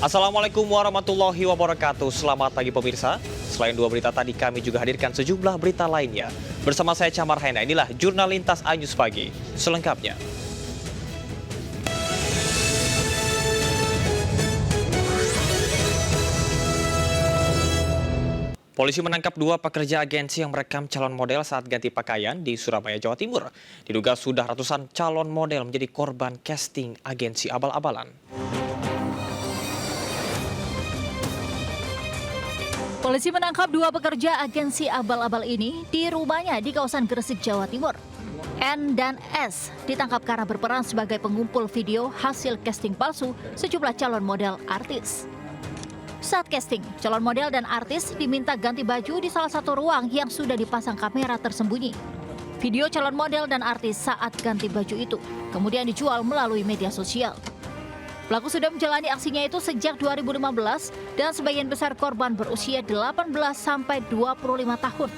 Assalamualaikum warahmatullahi wabarakatuh. Selamat pagi pemirsa. Selain dua berita tadi, kami juga hadirkan sejumlah berita lainnya. Bersama saya Camar Hena, inilah Jurnal Lintas Anyus Pagi. Selengkapnya. Polisi menangkap dua pekerja agensi yang merekam calon model saat ganti pakaian di Surabaya, Jawa Timur. Diduga sudah ratusan calon model menjadi korban casting agensi abal-abalan. Polisi menangkap dua pekerja agensi abal-abal ini di rumahnya di kawasan Gresik, Jawa Timur. N dan S ditangkap karena berperan sebagai pengumpul video hasil casting palsu sejumlah calon model artis. Saat casting, calon model dan artis diminta ganti baju di salah satu ruang yang sudah dipasang kamera tersembunyi. Video calon model dan artis saat ganti baju itu kemudian dijual melalui media sosial. Pelaku sudah menjalani aksinya itu sejak 2015 dan sebagian besar korban berusia 18 sampai 25 tahun.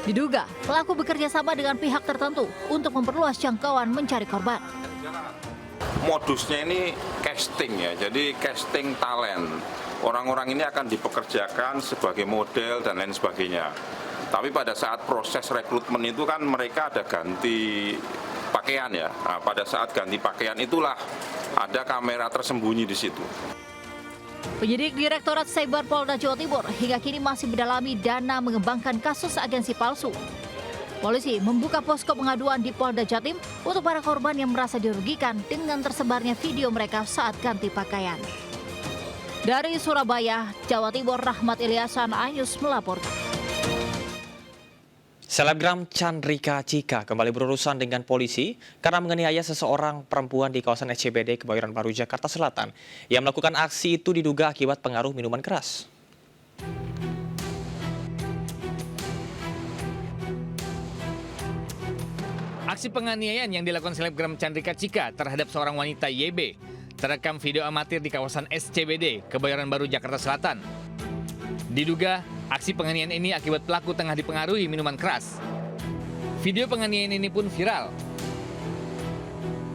Diduga pelaku bekerja sama dengan pihak tertentu untuk memperluas jangkauan mencari korban. Modusnya ini casting ya, jadi casting talent. Orang-orang ini akan dipekerjakan sebagai model dan lain sebagainya. Tapi pada saat proses rekrutmen itu kan mereka ada ganti pakaian ya. Nah, pada saat ganti pakaian itulah ada kamera tersembunyi di situ. Penyidik Direktorat Cyber Polda Jawa Timur hingga kini masih mendalami dana mengembangkan kasus agensi palsu. Polisi membuka posko pengaduan di Polda Jatim untuk para korban yang merasa dirugikan dengan tersebarnya video mereka saat ganti pakaian. Dari Surabaya, Jawa Timur, Rahmat Ilyasan, Anyus melaporkan. Selebgram Chandrika Cika kembali berurusan dengan polisi karena menganiaya seseorang perempuan di kawasan SCBD Kebayoran Baru, Jakarta Selatan. Yang melakukan aksi itu diduga akibat pengaruh minuman keras. Aksi penganiayaan yang dilakukan selebgram Chandrika Cika terhadap seorang wanita YB terekam video amatir di kawasan SCBD Kebayoran Baru, Jakarta Selatan. Diduga aksi penganiayaan ini akibat pelaku tengah dipengaruhi minuman keras. Video penganiayaan ini pun viral.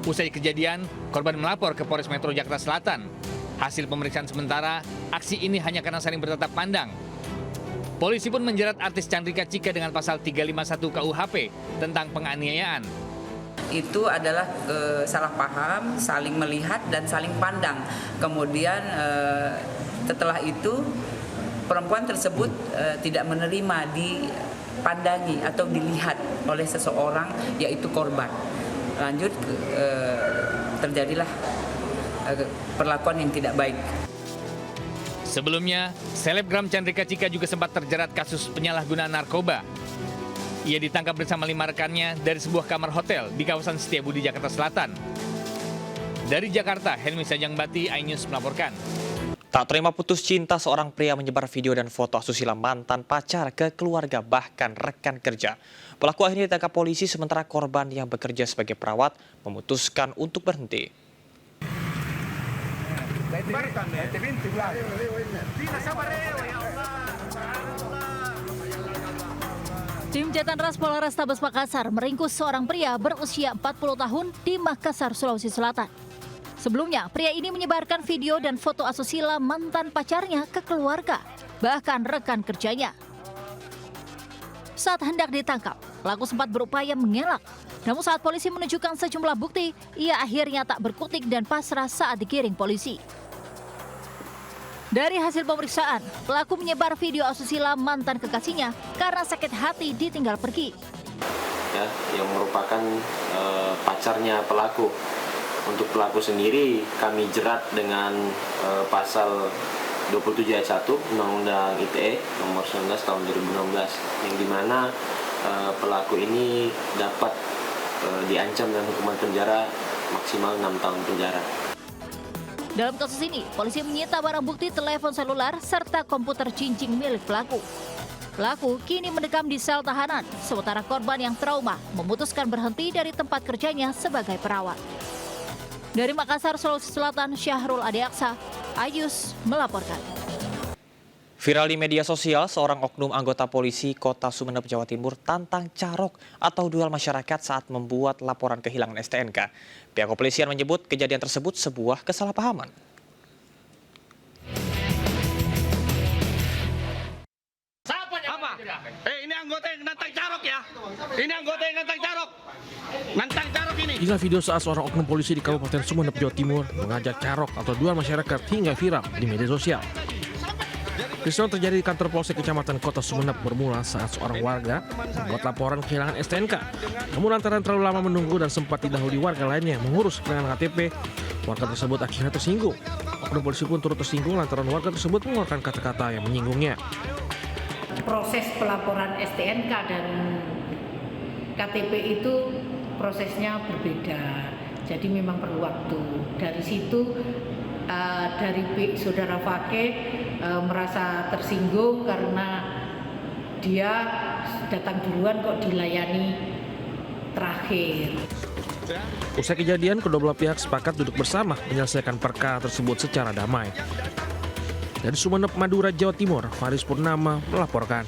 Usai kejadian, korban melapor ke Polres Metro Jakarta Selatan. Hasil pemeriksaan sementara, aksi ini hanya karena saling bertatap pandang. Polisi pun menjerat artis Chandrika Cika dengan pasal 351 KUHP tentang penganiayaan. Itu adalah salah paham, saling melihat dan saling pandang. Kemudian setelah itu perempuan tersebut tidak menerima dipandangi atau dilihat oleh seseorang, yaitu korban. Lanjut terjadilah perlakuan yang tidak baik. Sebelumnya, selebgram Chandrika Cika juga sempat terjerat kasus penyalahgunaan narkoba. Ia ditangkap bersama 5 rekannya dari sebuah kamar hotel di kawasan Setiabudi, Jakarta Selatan. Dari Jakarta, Helmi Sajangbati, iNews melaporkan. Tak terima putus cinta, seorang pria menyebar video dan foto asusila mantan pacar ke keluarga bahkan rekan kerja. Pelaku akhirnya ditangkap polisi sementara korban yang bekerja sebagai perawat memutuskan untuk berhenti. Tim Jatan Ras Polrestabes Makassar meringkus seorang pria berusia 40 tahun di Makassar, Sulawesi Selatan. Sebelumnya, pria ini menyebarkan video dan foto asusila mantan pacarnya ke keluarga, bahkan rekan kerjanya. Saat hendak ditangkap, pelaku sempat berupaya mengelak. Namun saat polisi menunjukkan sejumlah bukti, ia akhirnya tak berkutik dan pasrah saat digiring polisi. Dari hasil pemeriksaan, pelaku menyebar video asusila mantan kekasihnya karena sakit hati ditinggal pergi. Ya, yang merupakan pacarnya pelaku. Untuk pelaku sendiri kami jerat dengan pasal 27 ayat 1 Undang-Undang ITE nomor 19 tahun 2016 yang dimana pelaku ini dapat diancam dengan hukuman penjara maksimal 6 tahun penjara. Dalam kasus ini, polisi menyita barang bukti telepon seluler serta komputer cincin milik pelaku. Pelaku kini mendekam di sel tahanan, sementara korban yang trauma memutuskan berhenti dari tempat kerjanya sebagai perawat. Dari Makassar, Sulawesi Selatan, Syahrul Adiaksa, iNews melaporkan. Viral di media sosial, seorang oknum anggota polisi Kota Sumeneb, Jawa Timur tantang carok atau duel masyarakat saat membuat laporan kehilangan STNK. Pihak kepolisian menyebut kejadian tersebut sebuah kesalahpahaman. ya. Ini anggota yang nantang carok. Nantang carok ini. Inilah video saat seorang oknum polisi di Kabupaten Sumeneb, Jawa Timur mengajak carok atau dua masyarakat hingga viral di media sosial. Peristiwa terjadi di kantor Polsek Kecamatan Kota Sumeneb bermula saat seorang warga membuat laporan kehilangan STNK. Namun lantaran terlalu lama menunggu dan sempat didahului warga lainnya mengurus kehilangan KTP, warga tersebut akhirnya tersinggung. Oknum polisi pun turut tersinggung lantaran warga tersebut mengeluarkan kata-kata yang menyinggungnya. Proses pelaporan STNK dan KTP itu prosesnya berbeda, jadi memang perlu waktu. Dari situ dari saudara Fakih merasa tersinggung karena dia datang duluan kok dilayani terakhir. Usai kejadian, kedua belah pihak sepakat duduk bersama menyelesaikan perkara tersebut secara damai. Dari Sumeneb, Madura, Jawa Timur, Faris Purnama melaporkan.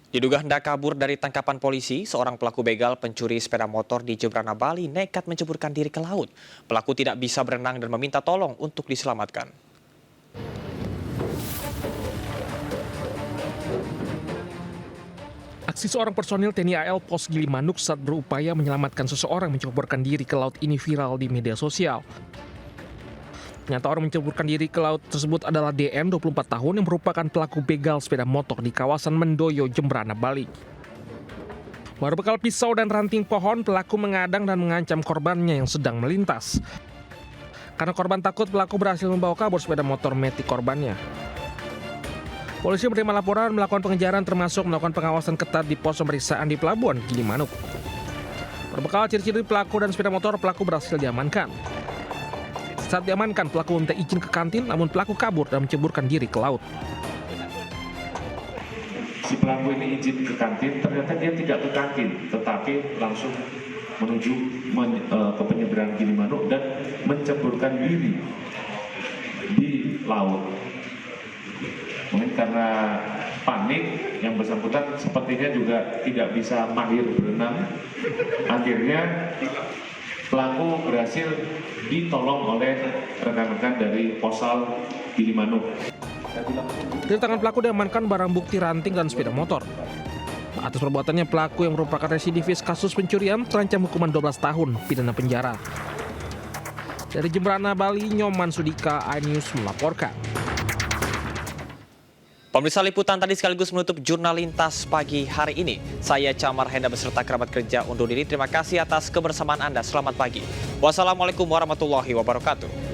Diduga hendak kabur dari tangkapan polisi, seorang pelaku begal pencuri sepeda motor di Jembrana, Bali nekat menceburkan diri ke laut. Pelaku tidak bisa berenang dan meminta tolong untuk diselamatkan. Aksi seorang personil TNI AL Pos Gilimanuk saat berupaya menyelamatkan seseorang menceburkan diri ke laut ini viral di media sosial. Ternyata orang menceburkan diri ke laut tersebut adalah DN, 24 tahun, yang merupakan pelaku begal sepeda motor di kawasan Mendoyo, Jembrana, Bali. Berbekal pisau dan ranting pohon, pelaku mengadang dan mengancam korbannya yang sedang melintas. Karena korban takut, pelaku berhasil membawa kabur sepeda motor metik korbannya. Polisi menerima laporan, melakukan pengejaran termasuk melakukan pengawasan ketat di pos pemeriksaan di Pelabuhan Gilimanuk. Berbekal ciri-ciri pelaku dan sepeda motor, pelaku berhasil diamankan. Saat diamankan, pelaku meminta izin ke kantin, namun pelaku kabur dan menceburkan diri ke laut. Si pelaku ini izin ke kantin, ternyata dia tidak ke kantin, tetapi langsung menuju ke penyeberang Gilimanuk dan menceburkan diri di laut. Mungkin karena panik, yang bersangkutan sepertinya juga tidak bisa mahir berenang. Akhirnya pelaku berhasil ditolong oleh rekan-rekan dari Posal Gilimanuk. Dari tangan pelaku diamankan barang bukti ranting dan sepeda motor. Atas perbuatannya, pelaku yang merupakan residivis kasus pencurian terancam hukuman 12 tahun pidana penjara. Dari Jembrana, Bali, Nyoman Sudika, iNews melaporkan. Pemirsa, liputan tadi sekaligus menutup Jurnal Lintas pagi hari ini. Saya Camar Henda beserta kerabat kerja undur diri. Terima kasih atas kebersamaan Anda. Selamat pagi. Wassalamualaikum warahmatullahi wabarakatuh.